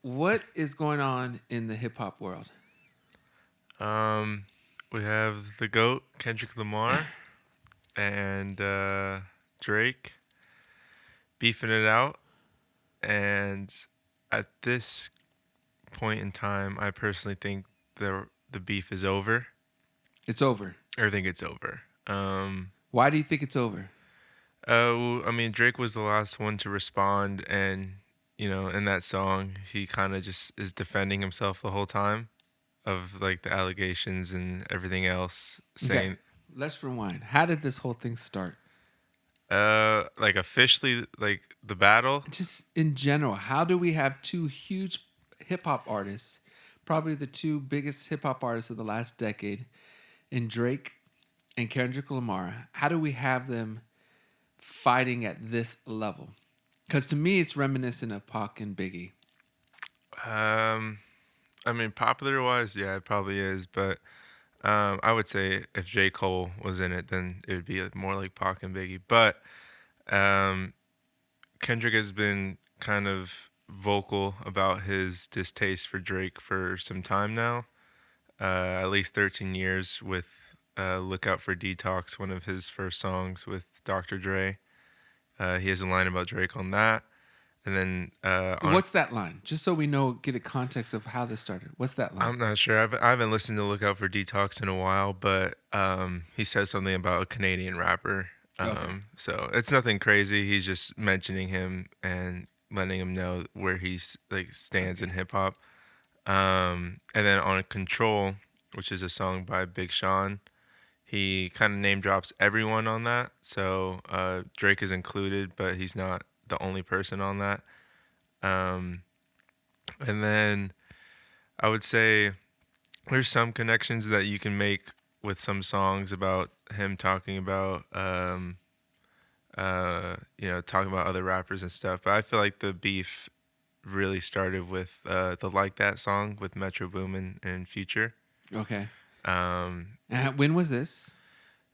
what is going on in the hip hop world? Um, we have the GOAT, Kendrick Lamar, and Drake beefing it out. And at this point in time, I personally think the beef is over. It's over. I think it's over. Why do you think it's over? I mean, Drake was the last one to respond, and in that song, he kind of just is defending himself the whole time of like the allegations and everything else, Okay, saying let's rewind. How did this whole thing start? like officially like the battle. Just in general, how do we have two huge hip hop artists, probably the two biggest hip hop artists of the last decade, in Drake and Kendrick Lamar? How do we have them fighting at this level? Because to me, it's reminiscent of Pac and Biggie. Um, I mean, popular wise, yeah, it probably is, but I would say if J. Cole was in it, then it would be more like Pac and Biggie. But um, Kendrick has been kind of vocal about his distaste for Drake for some time now, at least 13 years with Look Out for Detox, one of his first songs with Dr. Dre. He has a line about Drake on that. And then on What's that line? Just so we know, get a context of how this started. What's that line? I'm not sure. I haven't listened to Look Out for Detox in a while, but he says something about a Canadian rapper. Okay. So it's nothing crazy. He's just mentioning him and letting him know where he's like stands in Okay. hip hop. And then on Control, which is a song by Big Sean, he kind of name drops everyone on that. So Drake is included, but he's not the only person on that. Um, and then I would say there's some connections that you can make with some songs about him talking about talking about other rappers and stuff. But I feel like the beef really started with the Like That song with Metro Boomin and Future. Okay. Um, When was this?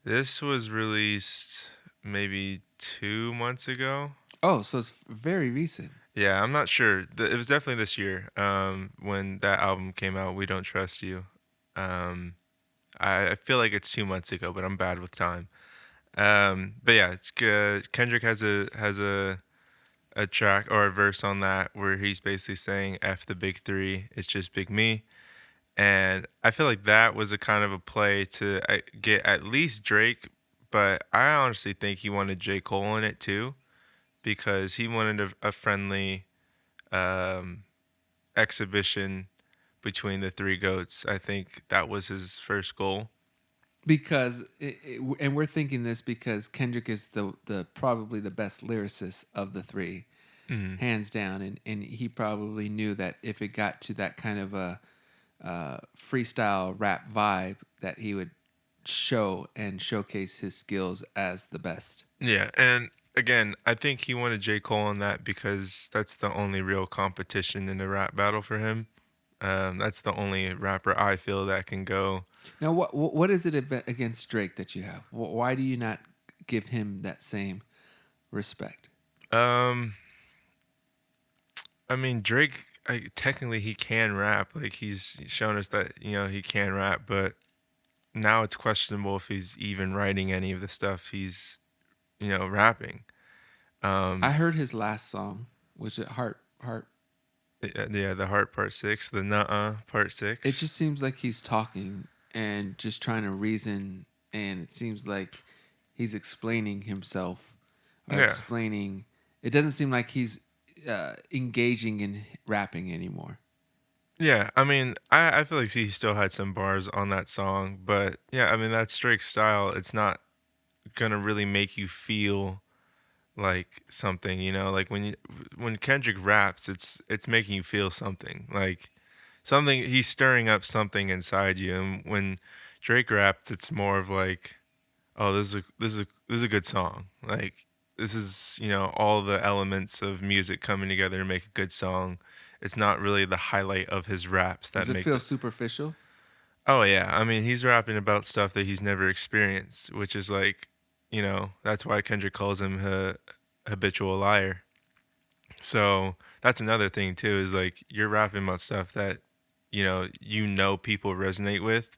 this was released maybe 2 months ago. Oh, so it's very recent. Yeah, I'm not sure. It was definitely this year when that album came out, We Don't Trust You. Um, I feel like it's 2 months ago, but I'm bad with time. But yeah, it's good. Kendrick has a track or a verse on that where he's basically saying "F the big three, it's just big me," and I feel like that was a kind of a play to get at least Drake, but I honestly think he wanted J. Cole in it too because he wanted a friendly um, exhibition between the three goats. I think that was his first goal. Because and we're thinking this because Kendrick is the probably the best lyricist of the three, Mhm. hands down, and he probably knew that if it got to that kind of a freestyle rap vibe, that he would show and showcase his skills as the best. Yeah, and again, I think he wanted J. Cole on that because that's the only real competition in the rap battle for him. That's the only rapper I feel that can go. Now, what is it against Drake that you have? Why do you not give him that same respect? Um, I mean, Drake, technically he can rap. Like he's shown us that he can rap, but now it's questionable if he's even writing any of the stuff he's rapping. I Um, heard his last song, which is Heart. yeah, the Heart Part Six, the Nuh-uh Part It Six. just seems like he's talking and just trying to reason, and it seems like he's explaining himself or Yeah, explaining. It doesn't seem like he's engaging in rapping anymore. yeah. I mean, I feel like he still had some bars on that song, but yeah, I mean that's Drake's style. It's not gonna really make you feel like something, like when Kendrick raps, it's making you feel something, like something he's stirring up something inside you. And when Drake raps, it's more of like, oh, this is a good song. Like this is all the elements of music coming together to make a good song. It's not really the highlight of his raps that Does it make feel the. superficial? Oh yeah, I mean he's rapping about stuff that he's never experienced, which is like, that's why Kendrick calls him a habitual liar. So that's another thing too. Is like you're rapping about stuff that people resonate with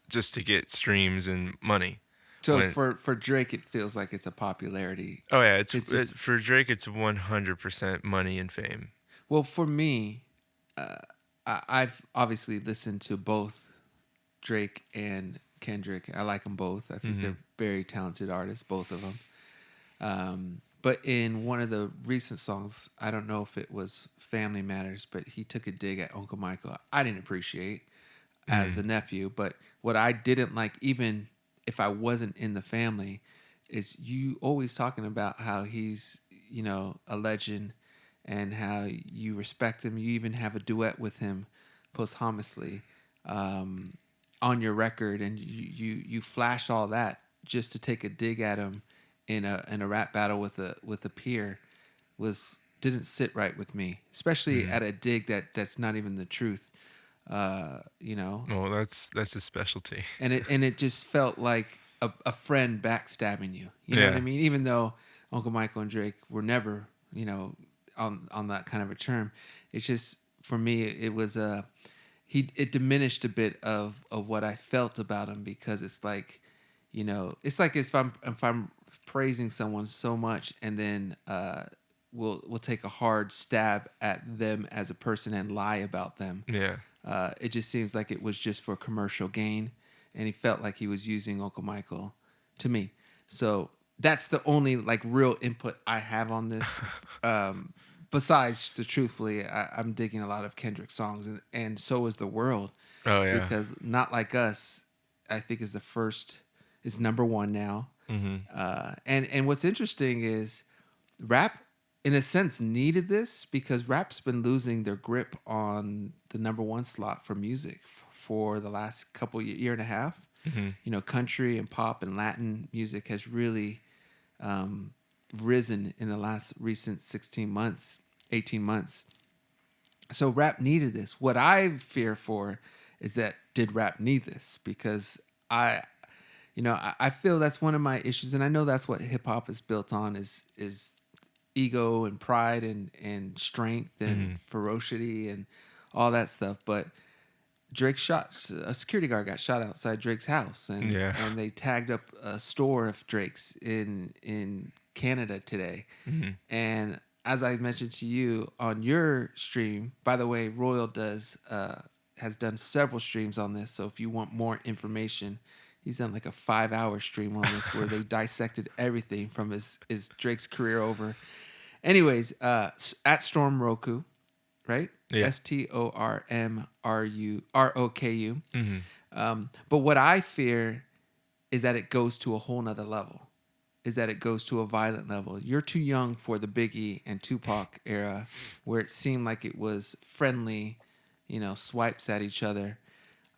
just to get streams and money. So When for Drake, it feels like it's a popularity. oh yeah, It's just for Drake, it's 100% money and fame. well for me. Uh, I've obviously listened to both Drake and Kendrick. I like them both. I think Hmm. they're very talented artists, both of them. But in one of the recent songs, I don't know if it was Family Matters, but he took a dig at Uncle Michael. I didn't appreciate as a Hmm. nephew, but what I didn't like, even if I wasn't in the family, is you always talking about how he's, a legend and how you respect him. You even have a duet with him posthumously um, on your record, and you flash all that just to take a dig at him in a rap battle with a peer was didn't sit right with me, especially Hmm. at a dig that's not even the truth. Uh, you know, Well, that's his specialty. and it just felt like a friend backstabbing you. You know what I Yeah. mean? Even though Uncle Michael and Drake were never, on that kind of a term, it's just for me it was it diminished a bit of what I felt about him because it's like, it's like if I'm praising someone so much and then we'll take a hard stab at them as a person and lie about them. Yeah. It just seems like it was just for commercial gain, and he felt like he was using Uncle Michael to me. So that's the only like real input I have on this. Besides, truthfully, I'm digging a lot of Kendrick songs, and so is the world, Oh yeah. because Not Like Us, I think is number one now. Hmm. And what's interesting is rap in a sense needed this because rap's been losing their grip on the number one slot for music for the last year and a half. Hmm. Country and pop and Latin music has really um, risen in the last recent 16 months, 18 months. So rap needed this. What I fear for is that did rap need this? Because I I feel that's one of my issues, and I know that's what hip hop is built on is ego and pride and strength and Hmm. ferocity and all that stuff. But Drake shot a security guard got shot outside Drake's house, and Yeah. and they tagged up a store of Drake's in Canada today. Hmm. And as I mentioned to you on your stream, by the way, Royal does has done several streams on this. So if you want more information, he's done like a 5-hour stream on this where they dissected everything from his Drake's career over. Anyways, at Storm Roku, right? Yeah. STORMRUROKU. Hmm. But what I fear is that it goes to a whole nother level. Is that it goes to a violent level. You're too young for the Biggie and Tupac era, where it seemed like it was friendly, swipes at each other,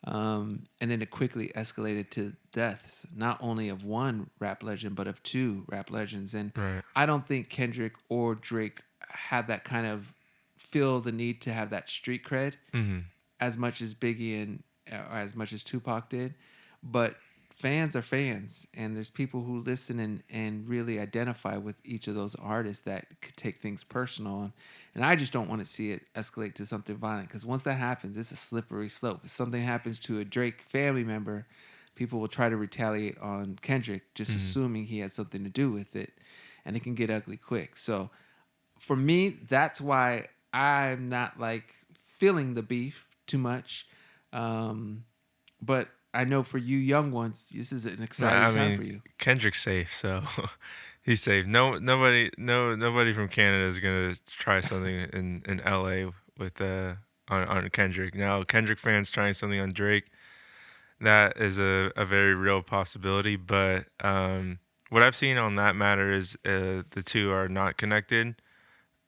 and then it quickly escalated to deaths, not only of one rap legend but of two rap legends. And Right. I don't think Kendrick or Drake had that kind of feel the need to have that street cred Hmm. as much as Biggie and or as much as Tupac did, but fans are fans, and there's people who listen and really identify with each of those artists that could take things personal, and I just don't want to see it escalate to something violent because once that happens, it's a slippery slope. If something happens to a Drake family member, people will try to retaliate on Kendrick, just Hmm. assuming he has something to do with it, and it can get ugly quick. So for me, that's why I'm not like feeling the beef too much. Um, but I know for you young ones, this is an exciting I time mean, for you. Kendrick's safe, so he's safe. Nobody from Canada is gonna try something in LA with on Kendrick. Now, Kendrick fans trying something on Drake, that is a very real possibility. But what I've seen on that matter is the two are not connected.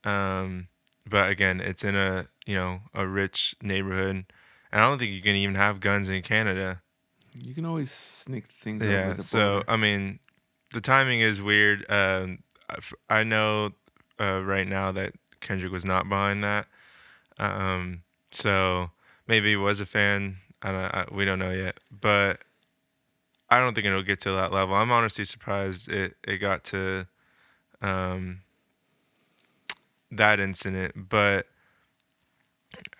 Um, but again, it's in a rich neighborhood, and I don't think you can even have guns in Canada. You can always sneak things over Yeah, the so border. I mean, the timing is weird. I know right now that Kendrick was not behind that. Um, so maybe he was a fan. We don't know yet, but I don't think it'll get to that level. I'm honestly surprised it got to um, that incident, but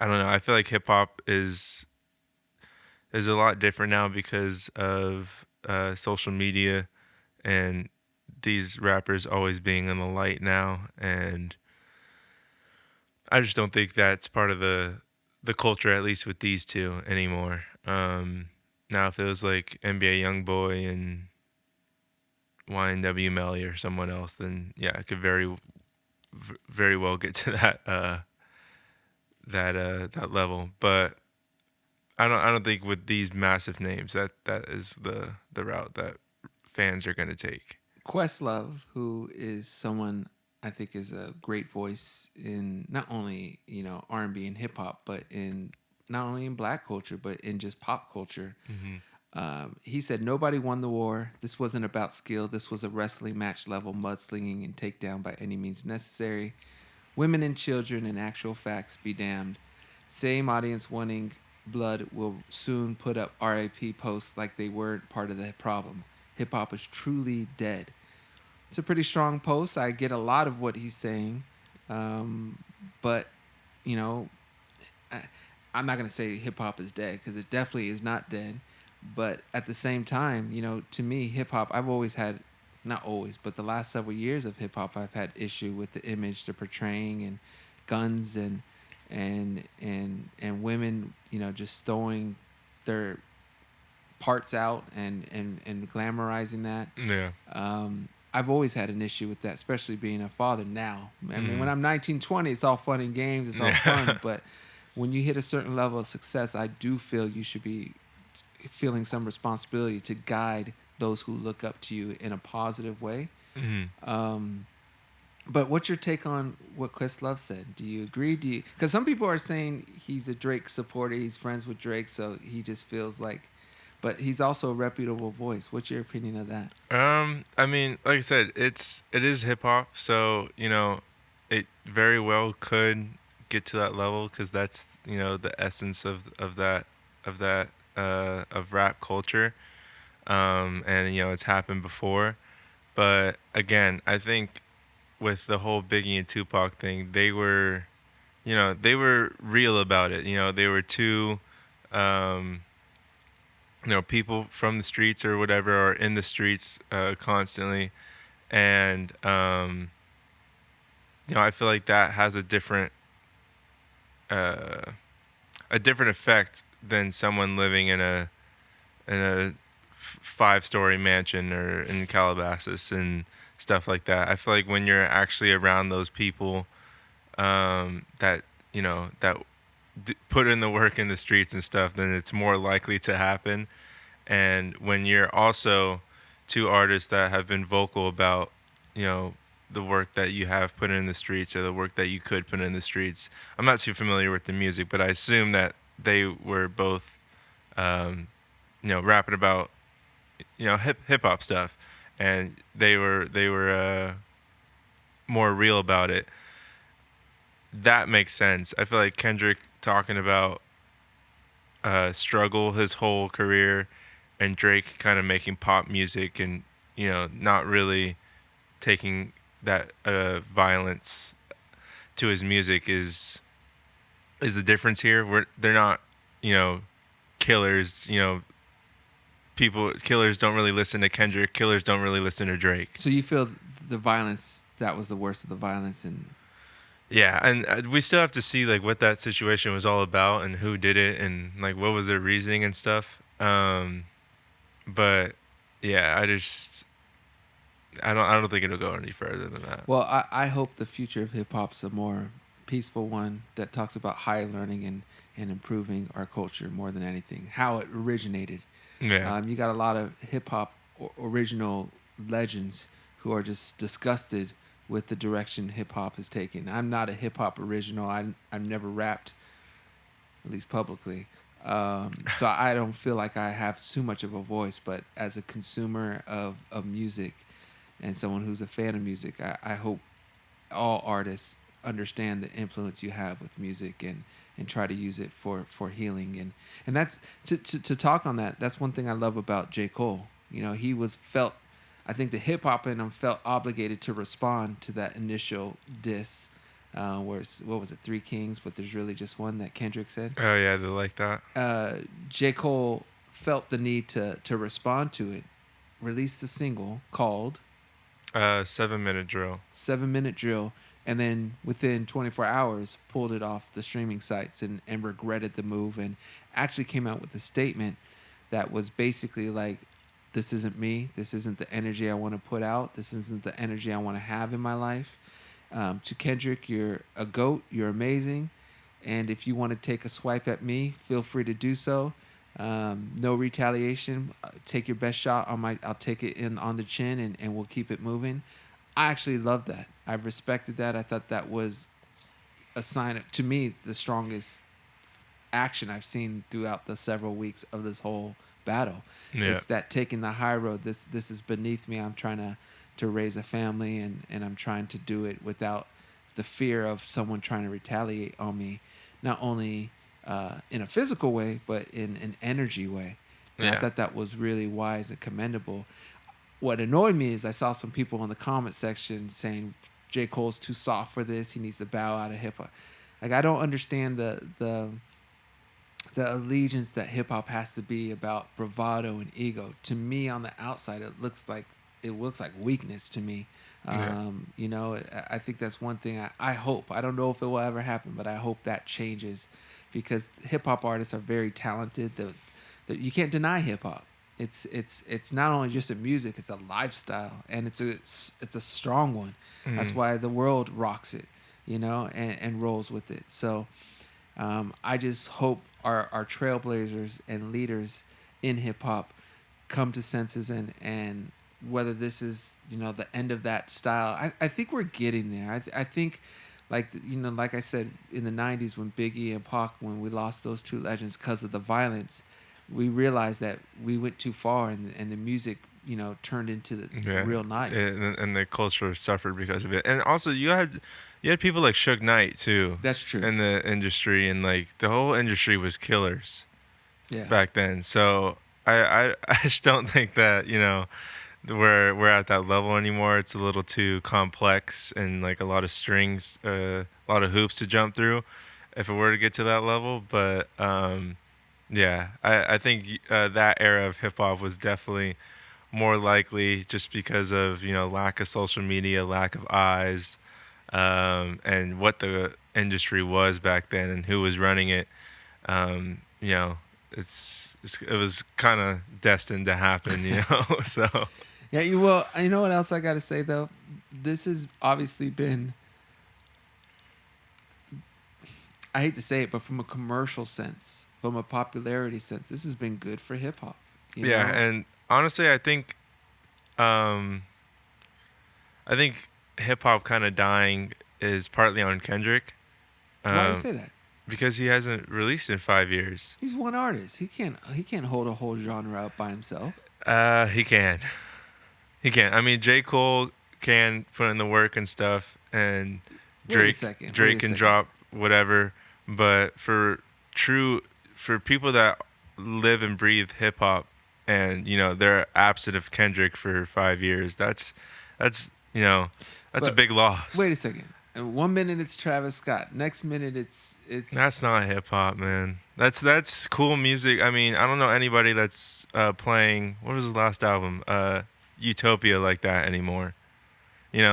I don't know. I feel like hip hop is a lot different now because of social media and these rappers always being in the light now, and I just don't think that's part of the culture, at least with these two anymore. Now, if it was like NBA YoungBoy and YNW Melly or someone else, then yeah, I could very well get to that level. But I don't think with these massive names that is the route that fans are gonna take. Questlove, who is someone I think is a great voice in not only R&B and hip hop, but in not only in black culture, but in just pop culture. Hmm. He said, "Nobody won the war. This wasn't about skill. This was a wrestling match level mudslinging and takedown by any means necessary. Women and children and actual facts be damned. Same audience wanting blood will soon put up RIP posts like they weren't part of the problem. Hip hop is truly dead." It's a pretty strong post. I get a lot of what he's saying, but you know, I, I'm not gonna say hip hop is dead because it definitely is not dead. But at the same time, to me, hip hop, I've always had, not always, but the last several years of hip hop, I've had issue with the image they're portraying and guns and women, just throwing their parts out and glamorizing that. Yeah. I've always had an issue with that, especially being a father now. I mean, when Mm. I'm 19, 20, it's all fun and games, it's all Yeah. fun. But when you hit a certain level of success, I do feel you should be feeling some responsibility to guide those who look up to you in a positive way. Hmm. Um, but what's your take on what Chris Love said? Do you agree? Do you? Because some people are saying he's a Drake supporter. He's friends with Drake, so he just feels like. But he's also a reputable voice. What's your opinion of that? I mean, like I said, it is hip hop, so it very well could get to that level because that's the essence of rap culture. And it's happened before, but again, I think with the whole Biggie and Tupac thing, they were real about it. They were two, um, people from the streets or whatever are in the streets constantly, and I feel like that has uh, a different effect than someone living in a 5-story mansion or in Calabasas and stuff like that. I feel like when you're actually around those people, that put in the work in the streets and stuff, then it's more likely to happen. And when you're also two artists that have been vocal about, you know, the work that you have put in the streets or the work that you could put in the streets. I'm not too familiar with the music, but I assume that they were both, um, rapping about, hip hop stuff, and they were more real about it. That makes sense. I feel like Kendrick talking about struggle his whole career, and Drake kind of making pop music and not really taking that violence to his music is the difference here. They're not you know killers. People killers don't really listen to Kendrick. Killers don't really listen to Drake. So you feel the violence that was the worst of the violence, and Yeah, and we still have to see like what that situation was all about and who did it and like what was their reasoning and stuff. But yeah, I don't think it'll go any further than that. well, I hope the future of hip hop's a more peaceful one that talks about high learning and improving our culture more than anything. How it originated. Yeah. You got a lot of hip hop original legends who are just disgusted with the direction hip hop has taken. I'm not a hip hop original. I've never rapped, at least publicly. So I don't feel like I have too much of a voice. But as a consumer of music and someone who's a fan of music, I hope all artists understand the influence you have with music and try to use it for healing and that's to talk on that. That's one thing I love about J. Cole. He was felt, I think the hip hop in him felt obligated to respond to that initial diss What was it, Three Kings, but there's really just one that Kendrick said. Oh yeah, they like that. uh, J. Cole felt the need to respond to it, released a single called 7 minute drill. 7 Minute Drill, and then within 24 hours pulled it off the streaming sites and regretted the move and actually came out with a statement that was basically like, this isn't me. This isn't the energy I want to put out. This isn't the energy I want to have in my life. To Kendrick, you're a GOAT. You're amazing. And if you want to take a swipe at me, feel free to do so. No retaliation. Take your best shot on my. I'll take it in on the chin, and we'll keep it moving. I actually love that. I respected that. I thought that was a sign of, to me, the strongest action I've seen throughout the several weeks of this whole battle. Yeah. It's that taking the high road. This is beneath me. I'm trying to raise a family, and I'm trying to do it without the fear of someone trying to retaliate on me, not only in a physical way, but in an energy way. And I Yeah. thought that was really wise and commendable. What annoyed me is I saw some people in the comment section saying J. Cole's too soft for this. He needs to bow out of hip hop. Like, I don't understand the allegiance that hip hop has to be about bravado and ego. To me, on the outside, it looks like weakness to me. Yeah. I think that's one thing I hope. I don't know if it will ever happen, but I hope that changes, because hip hop artists are very talented. You can't deny hip hop. It's not only just a music; it's a lifestyle, and it's a strong one. That's Mm. why the world rocks it, and rolls with it. So I just hope our trailblazers and leaders in hip hop come to senses, and whether this is the end of that style. I think we're getting there. I think, like I said, in the 90s, when Biggie and Pac, when we lost those two legends because of the violence, we realized that we went too far, and the music turned into the Yeah. real knife. And the culture suffered because of it. And also, you had people like Suge Knight too That's true. in the industry, and like the whole industry was killers Yeah. back then. So I just don't think that we're at that level anymore. It's a little too complex and like a lot of strings, a lot of hoops to jump through if it were to get to that level. But yeah, I think that era of hip hop was definitely more likely just because of lack of social media, lack of eyes, and what the industry was back then and who was running it. Um, you know, it was kind of destined to happen. So Yeah, you know what else I got to say though? This has obviously been, I hate to say it, but from a commercial sense, from a popularity sense, this has been good for hip hop. yeah, and honestly, um, I think hip hop kind of dying is partly on Kendrick. Why do you Um, say that? because he hasn't released in 5 years. He's one artist. He can't hold a whole genre up by himself. He can. He can. I mean, J. Cole can put in the work and stuff, and Wait a Drake second. Wait a Drake can second. drop whatever. But for people that live and breathe hip hop, and they're absent of Kendrick for 5 years, that's that's a But big loss. wait a second. And 1 minute it's Travis Scott. Next minute it's That's not hip hop, man. That's cool music. I mean, I don't know anybody that's playing. What was his last album? Utopia like that anymore.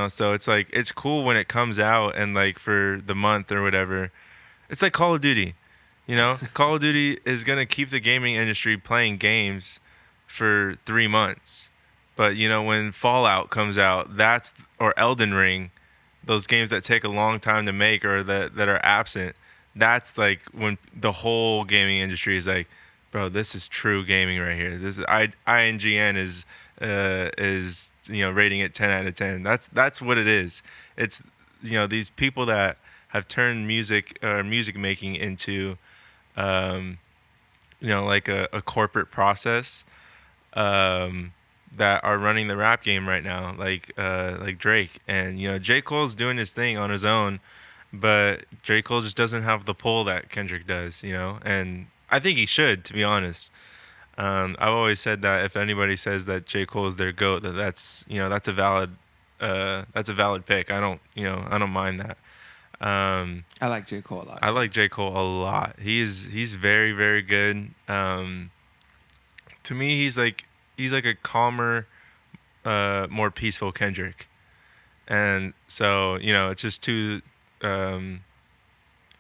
So it's like it's cool when it comes out and like for the month or whatever. It's like Call of Duty. Call of Duty is gonna keep the gaming industry playing games for 3 months. But when Fallout comes out, or Elden Ring, those games that take a long time to make or that are absent, that's like when the whole gaming industry is like, bro, this is true gaming right here. This is INGN is rating it 10 out of 10. That's what it is. It's these people that have turned music making into um, like a corporate process, that are running the rap game right now, like Drake. And J. Cole's doing his thing on his own, but J. Cole just doesn't have the pull that Kendrick does, and I think he should, to be honest. I've always said that if anybody says that J. Cole is their goat, that's a valid pick. I don't mind that. I like J. Cole a lot I too. like J. Cole a lot. He's very very good. To me, he's like a calmer, more peaceful Kendrick, and so it's just um,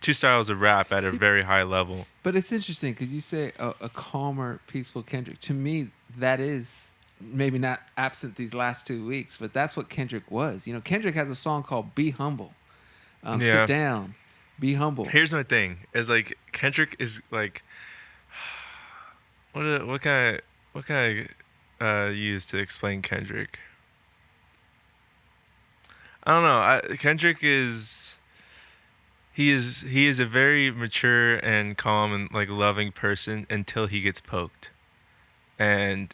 two styles of rap at a See, very high level. but it's interesting because you say a calmer, peaceful Kendrick. To me, that is maybe not absent these last 2 weeks, but that's what Kendrick was. Kendrick has a song called "Be Humble." Sit Yeah. down, be humble. Here's my thing: is like Kendrick is like what can I use to explain Kendrick? I don't know. Kendrick is a very mature and calm and like loving person until he gets poked. And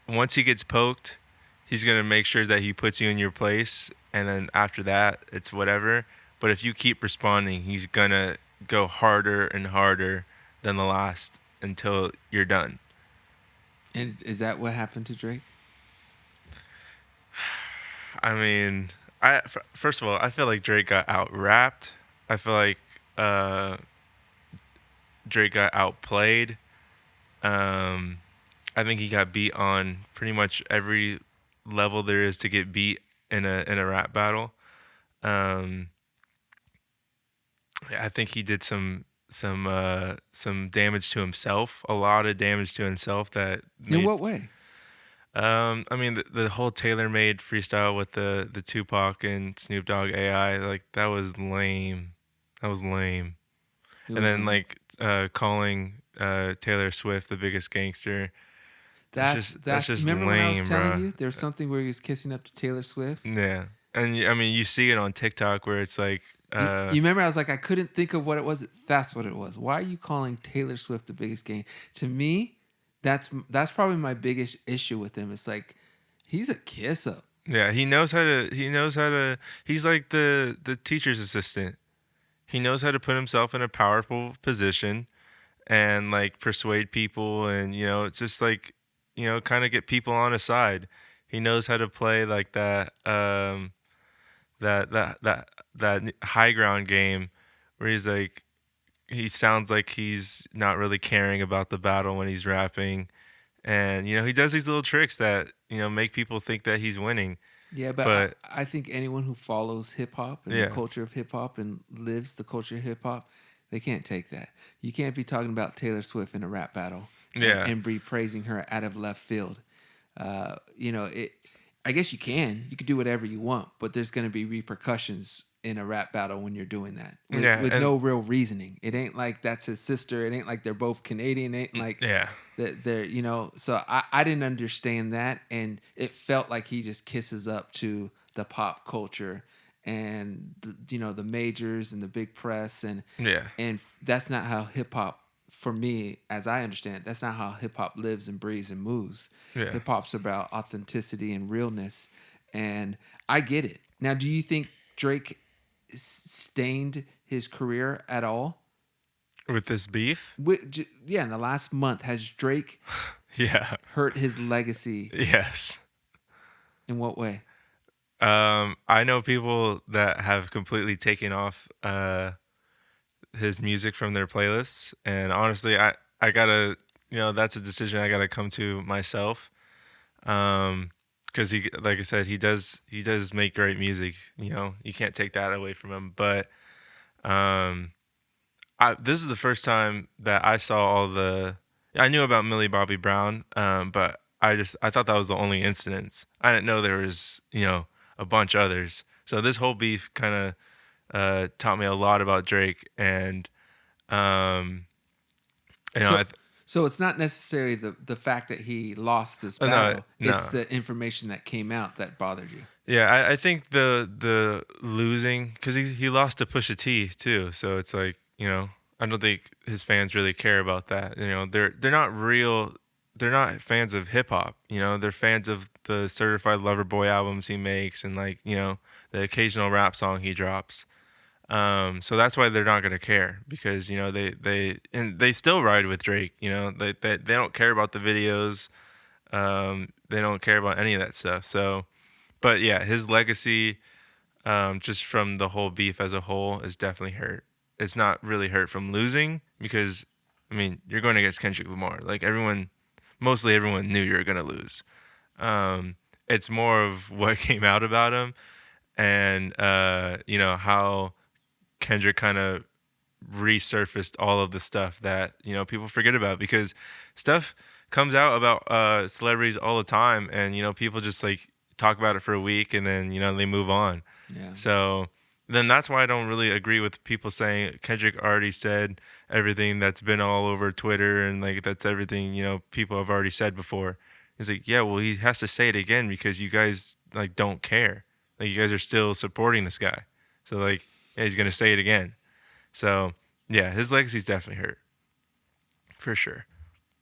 once he gets poked, he's gonna make sure that he puts you in your place, and then after that, it's whatever. But if you keep responding, he's gonna go harder and harder than the last until you're done. And is that what happened to Drake? I mean, first of all, I feel like Drake got out rapped. I feel like uh, Drake got outplayed. Um, I think he got beat on pretty much every level there is to get beat in a rap battle. Um, I think he did some damage to himself, a lot of damage to himself that In made. what way? I mean the whole tailor-made freestyle with the Tupac and Snoop Dogg AI, like that was lame. That was lame. It And was then lame. like calling Taylor Swift the biggest gangster. That's That's that's. just Remember when I was lame, telling bro. you there was something where he was kissing up to Taylor Swift? Yeah. And I mean you see it on TikTok where it's like You remember I was like I couldn't think of what it was. That's what it was. Why are you calling Taylor Swift the biggest game? To me, that's probably my biggest issue with him. It's like he's a kiss up. yeah, he knows how to he's like the teacher's assistant. He knows how to put himself in a powerful position and like persuade people and just like kind of get people on his side. He knows how to play like that high ground game where he's like he sounds like he's not really caring about the battle when he's rapping, and he does these little tricks that make people think that he's winning. Yeah, but I, But I think anyone who follows hip hop and the yeah, culture of hip hop and lives the culture of hip hop, they can't take that. You can't be talking about Taylor Swift in a rap battle yeah, and be praising her out of left field. It. I guess you can. You could do whatever you want, but there's going to be repercussions in a rap battle when you're doing that yeah, with and no real reasoning. It ain't like that's his sister. It ain't like they're both Canadian. It ain't like yeah, that they're So I didn't understand that, and it felt like he just kisses up to the pop culture and the majors and the big press yeah, and that's not how hip hop, for me, as I understand it, that's not how hip hop lives and breathes and moves. yeah. Hip hop's about authenticity and realness. And I get it. Now, do you think Drake stained his career at all? With this beef, Yeah, in the last month, has Drake yeah, hurt his legacy? yes. In what way? I know people that have completely taken off his music from their playlists, and honestly, I gotta that's a decision I gotta come to myself. Because he, like I said, he does make great music. You can't take that away from him. But um, this is the first time that I saw all the. I knew about Millie Bobby Brown, but I thought that was the only incidents. I didn't know there was a bunch others. So this whole beef kind of taught me a lot about Drake, and um, So, I so it's not necessarily the fact that he lost this no, battle. It's no. the information that came out that bothered you. Yeah, I think the losing because he lost to Pusha T too, so it's like I don't think his fans really care about that. They're not real. They're not fans of hip hop. They're fans of the Certified Lover Boy albums he makes and like the occasional rap song he drops. So that's why they're not gonna care because they still ride with Drake. They don't care about the videos. They don't care about any of that stuff. So but yeah, his legacy. just from the whole beef as a whole is definitely hurt. It's not really hurt from losing because, I mean, you're going against Kendrick Lamar. Like everyone, mostly everyone knew you were gonna lose. Um, it's more of what came out about him and how Kendrick kind of resurfaced all of the stuff that people forget about because stuff comes out about celebrities all the time, and people just like talk about it for a week and then they move on. Yeah. So then that's why I don't really agree with people saying Kendrick already said everything that's been all over Twitter and like that's everything people have already said before. He's like, yeah, well, he has to say it again because you guys like don't care. Like you guys are still supporting this guy. So like, yeah, he's gonna say it again. So yeah, his legacy's definitely hurt for sure.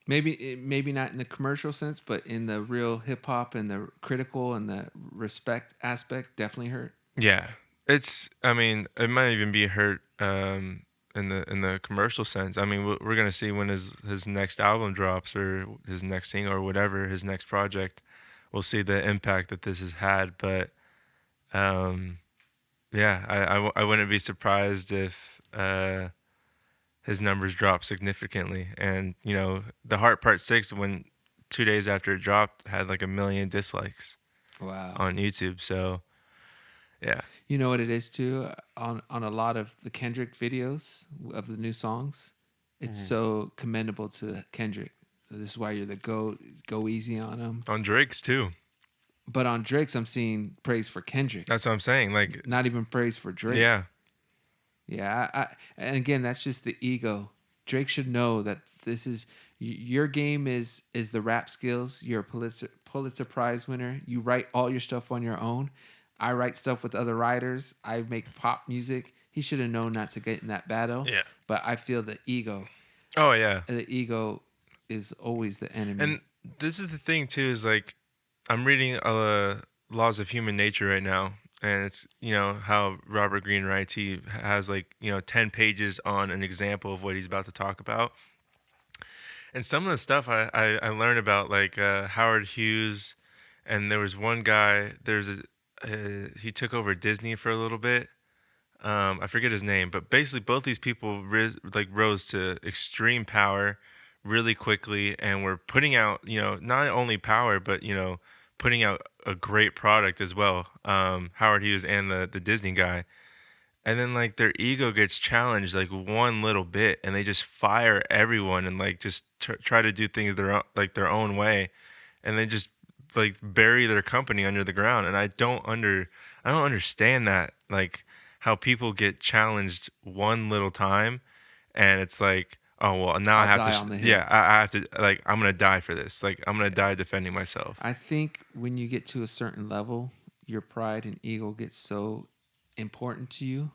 Maybe not in the commercial sense, but in the real hip hop and the critical and the respect aspect, definitely hurt. Yeah, it's. I mean, it might even be hurt in the commercial sense. I mean, we're gonna see when his next album drops or his next single or whatever his next project. We'll see the impact that this has had, but um, yeah, I wouldn't be surprised if his numbers drop significantly. And the Heart Part 6, when 2 days after it dropped, had like 1 million dislikes Wow. on YouTube. So yeah. You know what it is too, on a lot of the Kendrick videos of the new songs. It's Mhm. so commendable to Kendrick. So this is why you're the GOAT. Go easy on him. On Drake's too. But on Drake's, I'm seeing praise for Kendrick, That's what I'm saying. Like, not even praise for Drake. yeah. Yeah, and again, that's just the ego. Drake should know that this is your game is the rap skills. You're a Pulitzer Prize winner. You write all your stuff on your own. I write stuff with other writers. I make pop music. He should have known not to get in that battle. Yeah. But I feel Oh yeah. the ego is always the And enemy. this is the thing too is like I'm reading Laws of Human Nature right now, and it's how Robert Greene writes. He has like 10 pages on an example of what he's about to talk about. And some of the stuff I learned about like Howard Hughes, and there was one guy. He took over Disney for a little bit. I forget his name, but basically both these people rose to extreme power really quickly, and were putting out not only power but putting out a great product as well. Howard Hughes and the Disney guy, and then like their ego gets challenged like one little bit, and they just fire everyone and like just try to do things their own way, and they just like bury their company under the ground. And I don't understand that, like how people get challenged one little time, and it's like, oh well, now I I'll have to die on the hill. yeah, I have to, like, I'm gonna die for this, like I'm gonna die defending myself. I think when you get to a certain level, your pride and ego gets so important to you.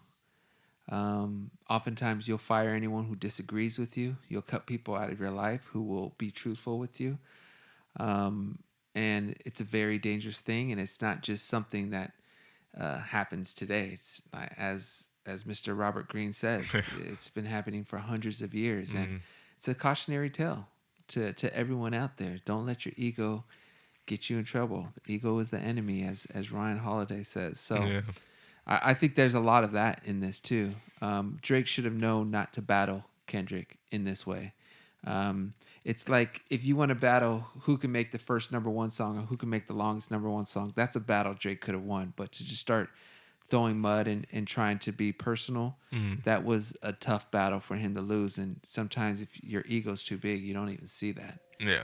Oftentimes, you'll fire anyone who disagrees with you. You'll cut people out of your life who will be truthful with you. Um, and it's a very dangerous thing. And it's not just something that happens today. It's as Mr. Robert Greene says, it's been happening for hundreds of years, and Mhm. it's a cautionary tale to everyone out there. Don't let your ego get you in trouble. The ego is the enemy, as Ryan Holiday says. So Yeah. I think there's a lot of that in this too. Drake should have known not to battle Kendrick in this way. Um, it's like if you want to battle who can make the first number one song or who can make the longest number one song, that's a battle Drake could have won. But to just start throwing mud and trying to be personal, Mhm. that was a tough battle for him to lose. And sometimes if your ego's too big, you don't even see that. Yeah.